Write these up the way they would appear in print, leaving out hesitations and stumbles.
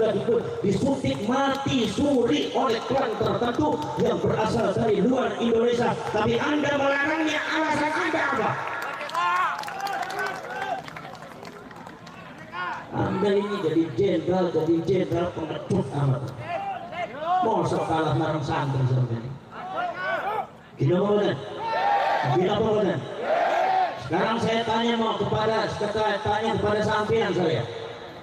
sudah disuntik mati suri oleh klan tertentu yang berasal dari luar Indonesia, tapi Anda melarangnya. Alasan Anda apa? Anda ini jadi jenderal pengecut amat. Mosok kalah marang santri sampai ini. Gila apa? Sekarang saya tanya kepada sampean saya.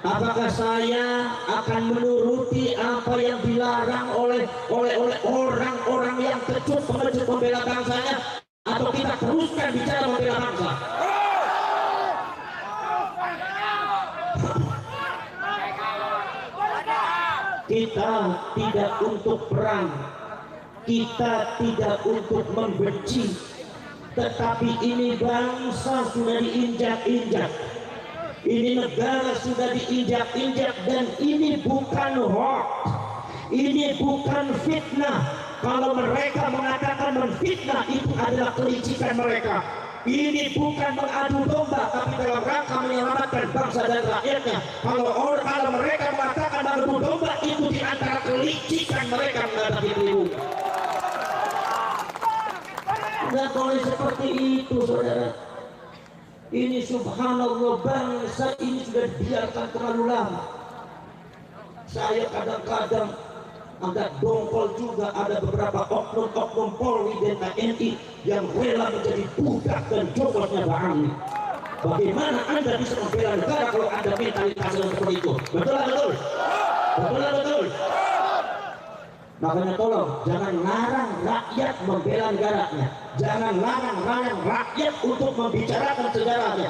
Apakah saya akan menuruti apa yang dilarang oleh orang-orang yang kecut pengecut membela bangsanya, atau kita teruskan bicara membela bangsa? Kita tidak untuk perang, kita tidak untuk membenci, tetapi ini bangsa sudah diinjak-injak, ini negara sudah diinjak-injak, dan ini bukan hoax, ini bukan fitnah. Kalau mereka mengatakan menfitnah, itu adalah kelicikan mereka. Ini bukan mengadu domba, tapi dalam rangka menyelamatkan bangsa dan rakyatnya. Kalau mereka mengatakan mengadu domba, itu di antara kelicikan mereka menghadapi keliru. Tidak boleh seperti itu, saudara. Ini subhanallah, bangsa ini sudah dibiarkan terlalu lama. Saya kadang-kadang agak dongkol juga, ada beberapa oknum-oknum Polri dan TNI yang rela menjadi budak dan jokosnya Pak Amin. Bagaimana Anda bisa membela negara kalau Anda mentalitas seperti itu? Betul? Betul. Makanya tolong jangan larang rakyat membela negaranya, jangan larang rakyat untuk membicarakan sejarahnya,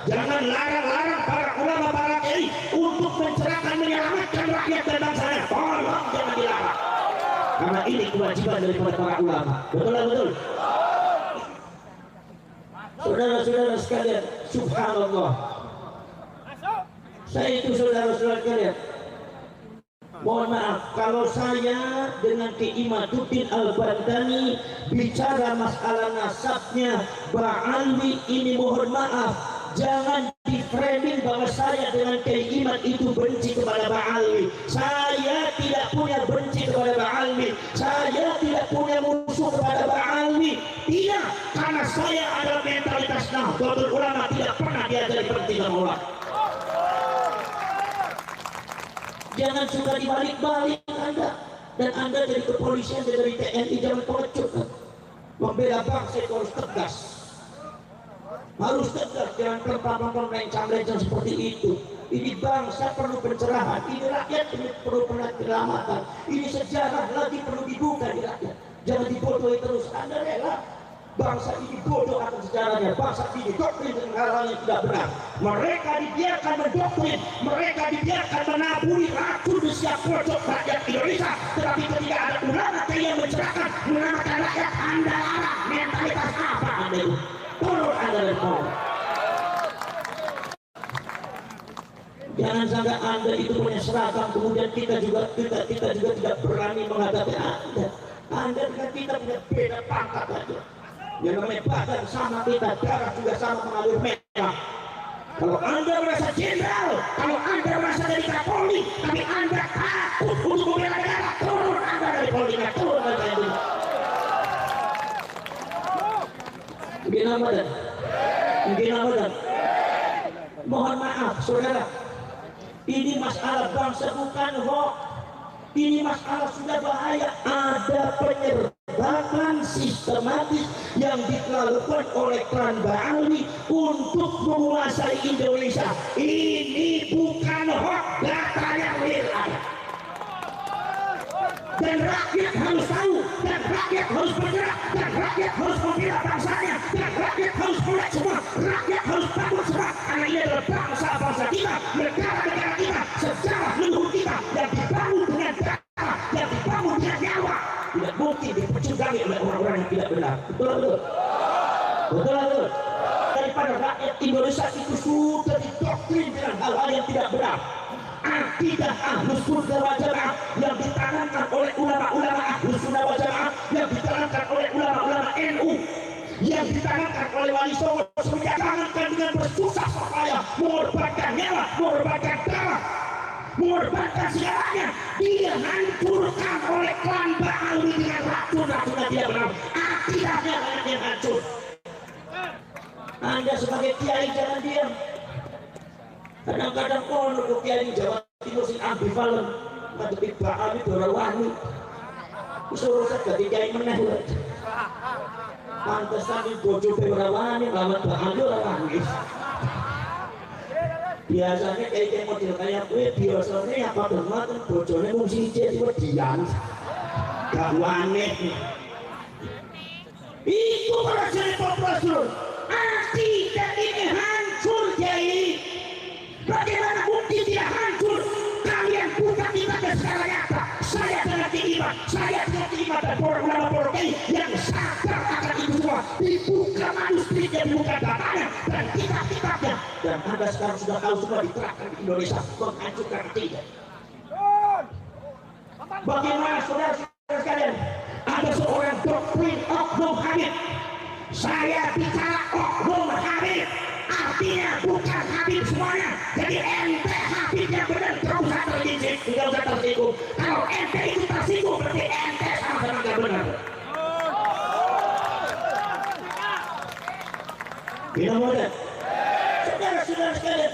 jangan larang para ulama, para kiai untuk mencerahkan, menyelamatkan rakyat dan bangsanya. Tolong jangan dilarang, karena ini kewajiban daripada para ulama. Betul. Saudara-saudara sekalian, subhanallah, saya itu saudara-saudara sekalian, mohon maaf kalau saya dengan Ki Imaduddin Al-Bandani bicara masalah nasabnya Ba'alwi ini, mohon maaf, jangan di framing bahwa saya dengan Kiai Imad itu benci kepada Ba'alwi. Saya tidak punya benci kepada Ba'alwi, saya tidak punya musuh kepada Ba'alwi. Tidak, karena saya adalah mentalitas Nahdlatul Ulama, tidak pernah diajari berhenti sama ulama. Jangan suka dibalik-balik Anda, dan Anda dari kepolisian, dari TNI, jangan pengecut. Membela bangsa itu harus tegas, jangan lencang-lencang seperti itu. Ini bangsa perlu pencerahan, ini rakyat perlu penyelamatan, ini sejarah lagi perlu dibuka di rakyat. Jangan dibodohi terus. Anda rela bangsa ini bodoh akan sejarahnya, bangsa ini doktrin dengan hal-hal yang tidak benar. Mereka dibiarkan mendoktrin, mereka dibiarkan menaburi racun di setiap pojok rakyat Indonesia. Tetapi ketika ada ulama yang mencerahkan, menyelamatkan rakyat, Anda larang. Mentalitas apa Anda itu? Turun Anda dari bawah. Jangan sampai Anda itu punya seragam, kemudian kita juga tidak berani menghadapi Anda. Anda dengan kita punya beda pangkat saja. Yang namanya badan sama kita, darah juga sama mengalir merah. Kalau Anda merasa jenderal, kalau Anda merasa dari Kapolri, tapi Anda takut untuk membela negara, turun Anda dari Polri, turun dari TNI. Mungkin Ramadan. Mohon maaf saudara, ini masalah bangsa bukan hoax, ini masalah sudah bahaya. Ada penyerbakan sistematis yang dilakukan oleh klan Ba'alwi untuk menguasai Indonesia. Ini bukan hoax, datanya real ada. Dan rakyat harus tahu, dan rakyat harus bergerak, dan rakyat harus membela bangsanya, dan rakyat harus mulai semua, rakyat harus bangun semua, karena ini adalah bangsa kita, negara-negara kita, sejarah leluhur kita yang dibangun dengan darah, yang dibangun dengan nyawa, tidak mungkin dipecundangi oleh orang-orang yang tidak benar. Betul. Daripada rakyat Indonesia itu sudah didoktrin dengan hal-hal yang tidak benar. Akidah Ahlus Sunnah wal Jamaah yang ditanamkan oleh ulama-ulama Ahlus Sunnah wal Jamaah, yang ditanamkan oleh ulama-ulama NU, yang ditanamkan oleh Wali Songo, ditanamkan dengan bersusah payah, mengorbankan nyawa, mengorbankan darah. mengorbankan segalanya, dia hancurkan oleh klan Ba'ali dengan racun-racunnya dia benar. Akidahnya yang hancur. Anda sebagai kiai jangan diam. Kadang-kadang kono kiai Jawa Timur sing ambivalen, ngadepi Ba'ali ora wani. Suruh saya jadi kiai meneh. Pantesan bojo ora wani, lawan Ba'ali ora wani. Biasanya kayak model kayak gue biasanya apa demat bojone mung siji iki dian gak waneh itu rasanya populasi akidah ini hancur. Jadi bagaimana bukti tidak hancur? Kalian buka ibadah secara nyata. Saya telah diibat, saya telah diibat dan ulama-ulama yang sadar akan itu semua dibuka manuskripnya, dibuka datanya dan kitab-kitabnya, dan Anda sekarang sudah tahu semua diterapkan di Indonesia menghancurkan akidah. Bagaimana saudara-saudara sekalian, ada seorang doktrin Oknum Habib. Saya bicara Oknum Habib, artinya bukan Habib semuanya. Jadi ente Habib yang benar, tidak usah terjijik, tidak usah tersinggung. Kalau ente itu tersinggung, berarti ente sama-sama tidak benar. Tidak mudah. Saudara-saudara sekalian,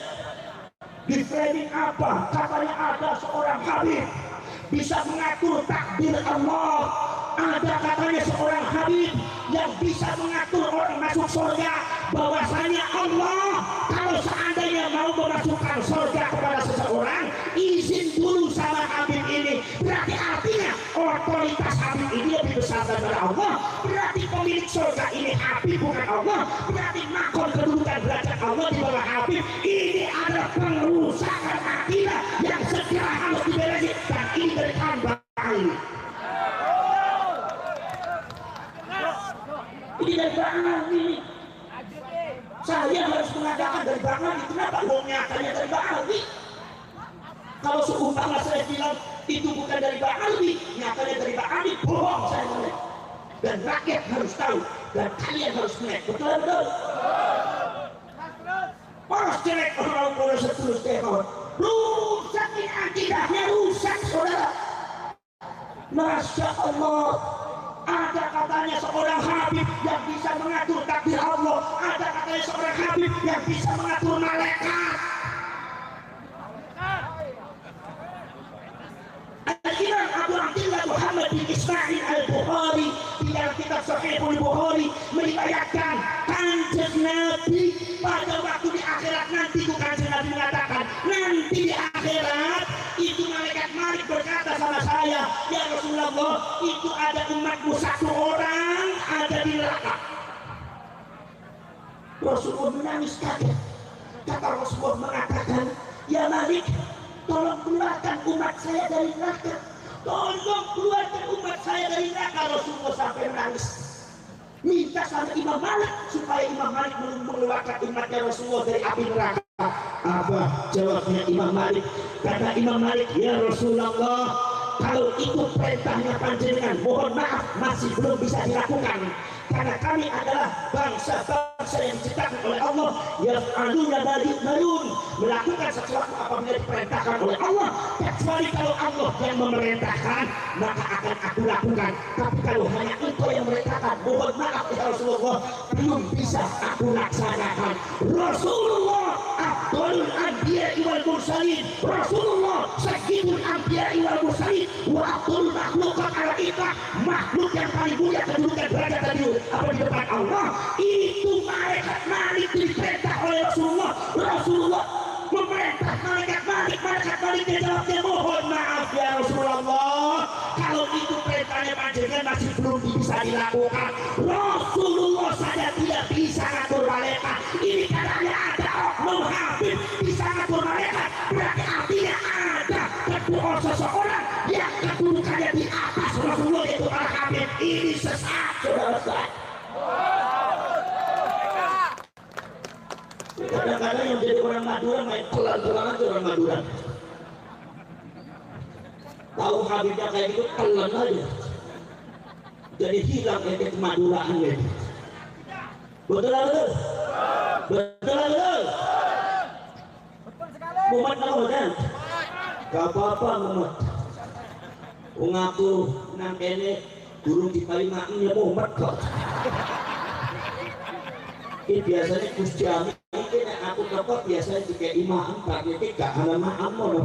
di framing apa? Katanya ada seorang Habib bisa mengatur takdir Allah. Ada katanya seorang Habib yang bisa mengatur orang masuk surga. Bahwasanya Allah kalau seandainya mau memasukkan surga kepada seseorang, izin dulu sama Habib ini. Berarti artinya otoritas Habib ini lebih besar daripada Allah. Berarti pemilik surga ini Habib bukan Allah. Berarti makom kedudukan derajat Allah di bawah Habib. Ini adalah pengerusakan akidah yang segera harus diberesin, dan ini dari hamba ini. Ini dari Ba'ali. Saya harus mengatakan dari Ba'ali. Kenapa nyatanya dari Ba'ali? Kalau seumpama saya bilang itu bukan dari Ba'ali, nyatanya dari Ba'ali, bohong saya mulai. Dan rakyat harus tahu, dan kalian harus melek. Betul-betul. Poros jelek orang poros 10 tahun. Rusak ini akidahnya, rusak saudara. Masya Allah. Ada katanya seorang Habib yang bisa mengatur takdir Allah. Ada katanya seorang Habib yang bisa mengatur malaikat. Al-Imam Abu Abdullah Muhammad bin Ismail Al-Bukhari di dalam kitab Sahihul Bukhari meriwayatkan Kanjeng Nabi pada waktu di akhirat nanti, Kanjeng Nabi mengatakan nanti di akhirat itu malaikat Malik berkata sama saya, ya Rasulullah, itu ada umatmu satu orang ada di neraka. Rasulullah menangis kaget. Kata Rasulullah mengatakan, ya Malik, tolong keluarkan umat saya dari neraka. Tolong keluarkan umat saya dari neraka. Rasulullah sampai menangis. Minta sama Imam Malik supaya Imam Malik mengeluarkan umatnya Rasulullah dari api neraka. Apa jawabnya Imam Malik? Kata Imam Malik, ya Rasulullah, kalau itu perintahnya panjenengan, mohon maaf masih belum bisa dilakukan. Karena kami adalah bangsa-bangsa yang diciptakan oleh Allah, yaf'aluna malun, melakukan sesuatu apabila diperintahkan oleh Allah, kecuali kalau Allah yang memerintahkan, maka akan aku lakukan. Tapi kalau hanya engkau yang memerintahkan, mohon maaf ya Rasulullah, belum bisa aku laksanakan. Rasulullah Abdul Anbiya wal Mursalin, Rasulullah Sayyidul Anbiya wal Mursalin, wa Abdul Makhlukat ala kita, makhluk yang paling mulia kedudukan derajat tadi apa di depan Allah. Itu malaikat Malik diperintah oleh Rasulullah. Rasulullah memerintah malaikat Malik. Malaikat Malik dia jawabnya, mohon maaf ya Rasulullah, kalau itu perintahnya panjenengan masih belum bisa dilakukan. Rasulullah saja tidak bisa ngatur malaikat. Ini katanya ada oknum Habib bisa ngatur malaikat. Berarti artinya ada kedua seseorang yang kedudukannya di atas Rasulullah, yaitu para Habib. Ini sesat, saudara-saudara. Kadang-kadang yang jadi orang Madura main pelan-pelan aja orang Madura. Tahu Habibnya kayak gitu pelan aja. Jadi hilang kayak kemaduraan gitu. Betul betul. Betul betul. Muhammad Nawawi. Gak apa-apa Muhammad. Wong aku nang kene durung diparingi ya Muhammad kok. Ini biasanya Gusti Amin iki nek aku kepot biasanya dikei maem Pak iki gak ana maem ngono.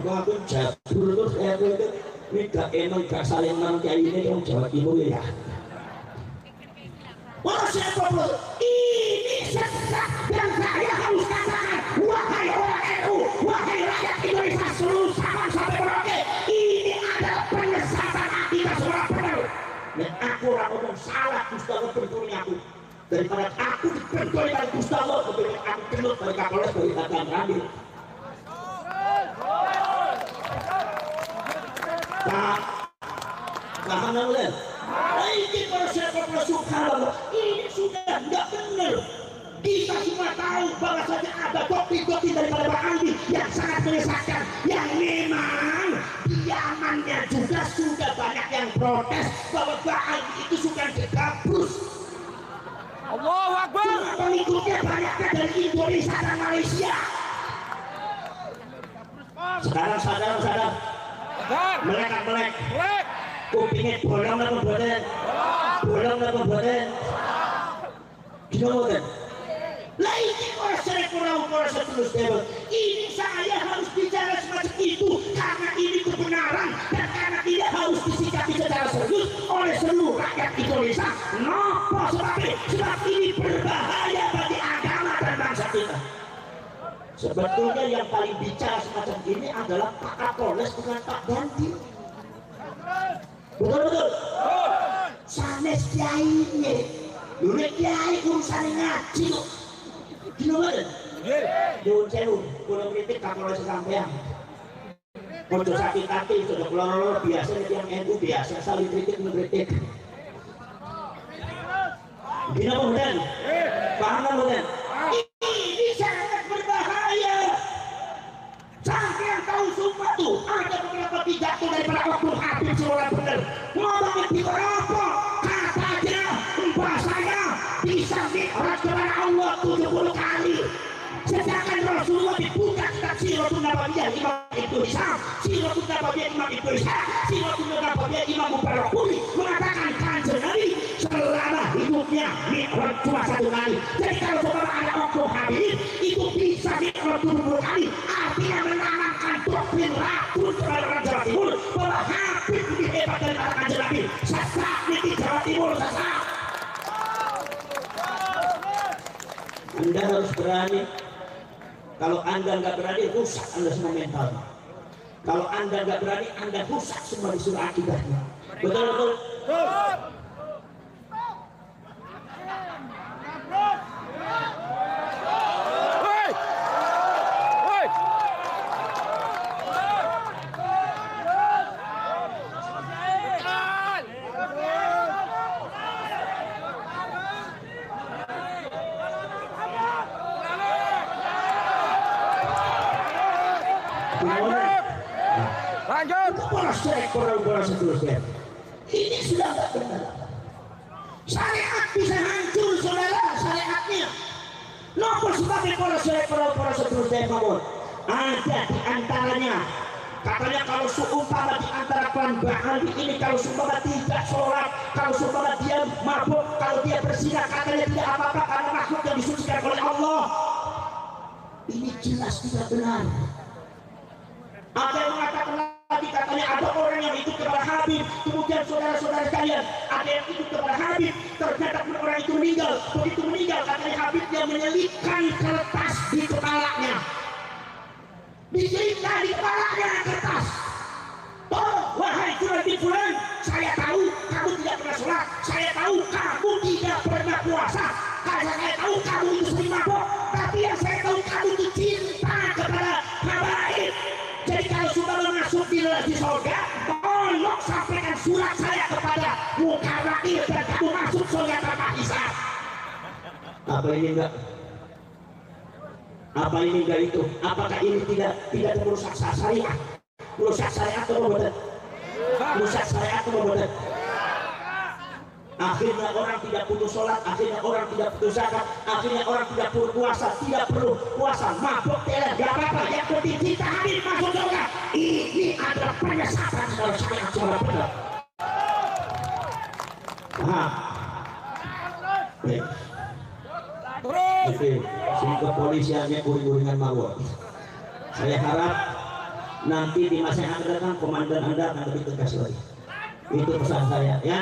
Wong aku jabur terus ini gak emang gak saling nang kiai ini yang Jawa Timur ya. Wah siapa bro? Ini sesat yang saya harus katakan. Wahai orang NU, wahai rakyat Indonesia seluruh Sabang sampai Merauke, ini adalah penyesatan akibat seorang benar. Dan aku orang ngomong salah Gustavo bentuknya aku. Daripada aku dibentuk dari Gustavo, lebih aku kenut dari Kapolres dari Tatian Ramil. Paham nggak? Ini proses subhanallah, ini sudah nggak benar. Kita semua tahu bahwasanya ada dokter-dokter daripada Pak Andi yang sangat menyesatkan, yang memang diamannya juga sudah banyak yang protes bahwa Pak Andi itu suka digabrus. Allahu Akbar. Pengikutnya banyaknya dari Indonesia dan Malaysia. Sekarang sadar melek kupingnya bolong apa boten? Bolong apa boten? Gimana kan? Lah ini orang terus debat. Ini saya harus bicara semacam itu karena ini kebenaran dan karena tidak harus disikapi secara serius oleh seluruh rakyat Indonesia. Napa sebabnya? Sebab ini berbahaya bagi agama dan bangsa kita. Sebetulnya yang paling bicara semacam ini adalah Pak Kapolres bukan Pak Ganti. Betul. Sanes kiai ini, dulu kiai urusan ngaji kok. Gimana? Nyuwun sewu, kula kritik Kapolres sampean. Ojo sakit hati, sudah keluar biasa yang NU biasa saling kritik mengkritik. Gimana kemudian? Paham kemudian? Ini sangat berbahaya. Sampai tahu sumpah tuh ada beberapa pidato daripada oknum Habib Sulaiman bener ngomongin di berapa katanya bahasanya bisa mi'raj kepada Allah 70 kali, sedangkan Rasulullah dibuka kitab Siratun Nabawiyah Imam Ibnu Hisham, Siratun Nabawiyah Imam Ibnu Hisham, Siratun Nabawiyah Imam Mubarakuri mengatakan Kanjeng Nabi selama hidupnya mi'raj cuma 1 kali. Jadi kalau saudara ada oknum Habib itu bisa mi'raj 70 kali, artinya menanamkan doktrin racun kepada orang Jawa Timur bahwa Habib lebih hebat daripada Kanjeng Nabi. Sesat di Jawa Timur, sesat. Anda harus berani. Kalau Anda nggak berani, rusak Anda semua mental. Kalau Anda nggak berani, Anda rusak semua disuruh akibatnya. Betul. Lanjut. Seterusnya. Ini sudah nggak benar. Syariat bisa hancur, saudara, syariatnya. Nopo sebabnya para seterusnya kamu? Ada di antaranya. Katanya kalau seumpama di antara klan Bahari ini kalau seumpama tidak sholat, kalau seumpama dia mabuk, kalau dia berzina, katanya tidak apa-apa karena makhluk yang disucikan oleh Allah. Ini jelas tidak benar. Ada yang mengatakan lagi, katanya ada orang yang ikut kepada Habib, kemudian saudara-saudara sekalian ada yang ikut kepada Habib, ternyata orang itu meninggal. Begitu meninggal, katanya Habib yang menyelipkan kertas di kepalanya, diselipkan di kepalanya kertas. Oh, wahai fulan, saya tahu kamu tidak pernah sholat, saya tahu kamu tidak pernah puasa, saya tahu kamu itu sering mabuk, tapi yang saya tahu kamu itu cinta kepada habaib. Jadi kalau sudah masuk di surga, tolong sampaikan surat saya kepada Mukarrabin dan kamu masuk surga tanpa hisab. Apa ini enggak? Apa ini enggak itu? Apakah ini tidak merusak syariat? Merusak syariat atau betul? Merusak syariat atau betul? Akhirnya orang tidak putus sholat, akhirnya orang tidak putus zakat, akhirnya orang tidak perlu puasa, tidak perlu puasa, mabuk teler, gak apa-apa. Yang penting kita amin masuk surga. Ini adalah penyesatan saudara saya saudara benar. Paham? Terus. Oke, si kepolisiannya uring-uringan mawar. Saya harap nanti di masa yang akan datang komandan Anda akan lebih tegas lagi. Itu pesan saya ya.